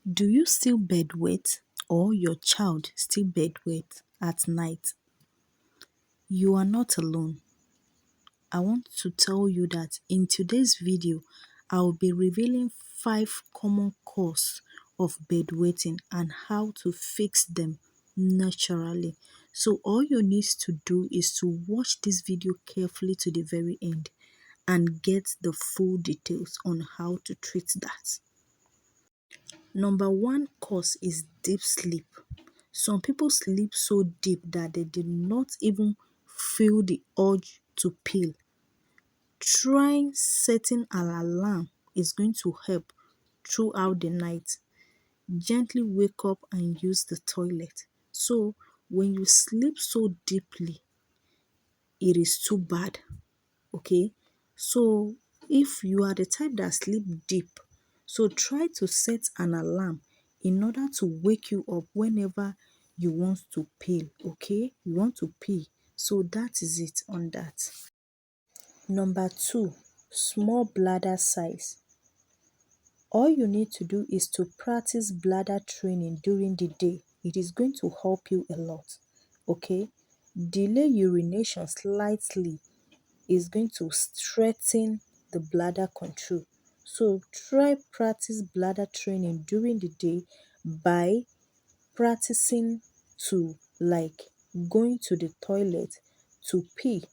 Do you still bedwet or your child still bedwet at night? You are not alone. I want to tell you that in today's video, I will be revealing 5 common causes of bedwetting and how to fix them naturally. So all you need to do is to watch this video carefully to the very end and get the full details on how to treat that. Number one cause is deep sleep. Some people sleep so deep that they did not even feel the urge to pee. Trying setting an alarm is going to help throughout the night. Gently wake up and use the toilet. So when you sleep so deeply, it is too bad. Okay, so if you are the type that sleep deep, so try to set an alarm in order to wake you up whenever you want to pee. Okay, you want to pee, so that is it on that. Number two, small bladder size. All you need to do is to practice bladder training during the day. It is going to help you a lot. Okay, delay urination slightly is going to strengthen the bladder control. So try practice bladder training during the day by practicing to like going to the toilet to pee.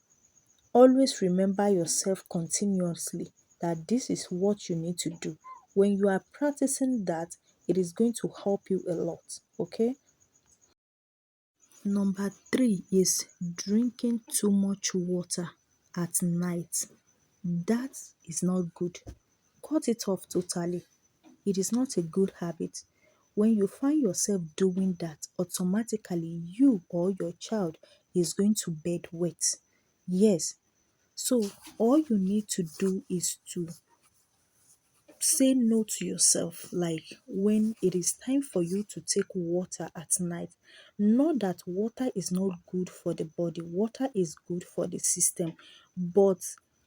Always remember yourself continuously that this is what you need to do. When you are practicing that, it is going to help you a lot. Okay. Number three is drinking too much water at night. That is not good. Cut it off totally. It is not a good habit. When you find yourself doing that, automatically you or your child is going to bed wet. Yes. So all you need to do is to say no to yourself, like when it is time for you to take water at night. Not that water is not good for the body, water is good for the system, but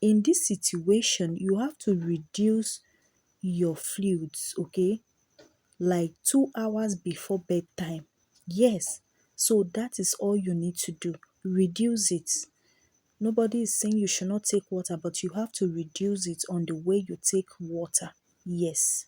in this situation you have to reduce your fluids, okay, like 2 hours before bedtime. Yes, so that is all you need to do. Reduce it. Nobody is saying you should not take water, but you have to reduce it on the way you take water. Yes.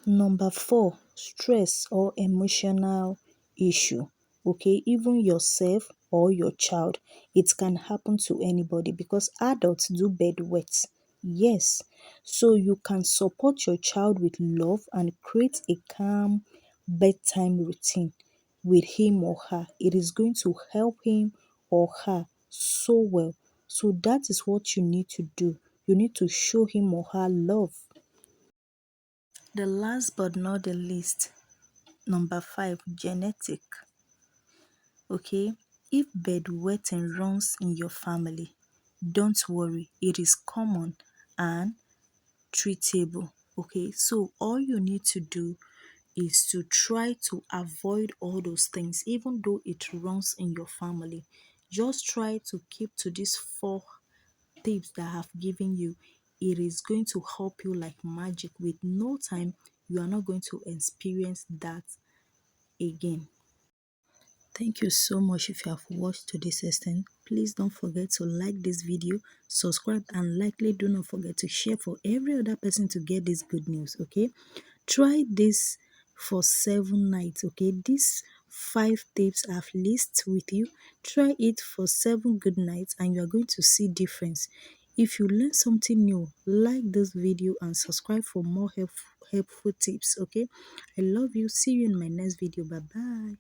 Number four, stress or emotional issue. Okay, even yourself or your child, it can happen to anybody because adults do bedwet. Yes, so you can support your child with love and create a calm bedtime routine with him or her. It is going to help him or her so well. So that is what you need to do. You need to show him or her love. The last but not the least, number five, genetic. Okay, if bedwetting runs in your family, don't worry, it is common and treatable. Okay, so all you need to do is to try to avoid all those things, even though it runs in your family. Just try to keep to these 4 tips that I have given you. It is going to help you like magic. With no time, you are not going to experience that again. Thank you so much if you have watched to this extent. Please don't forget to like this video, subscribe, and likely do not forget to share for every other person to get this good news. Okay, try this for 7 nights. Okay, these 5 tips I've listed with you, try it for 7 good nights and you are going to see difference. If you learn something new, like this video and subscribe for more helpful tips. Okay, I love you. See you in my next video. Bye bye.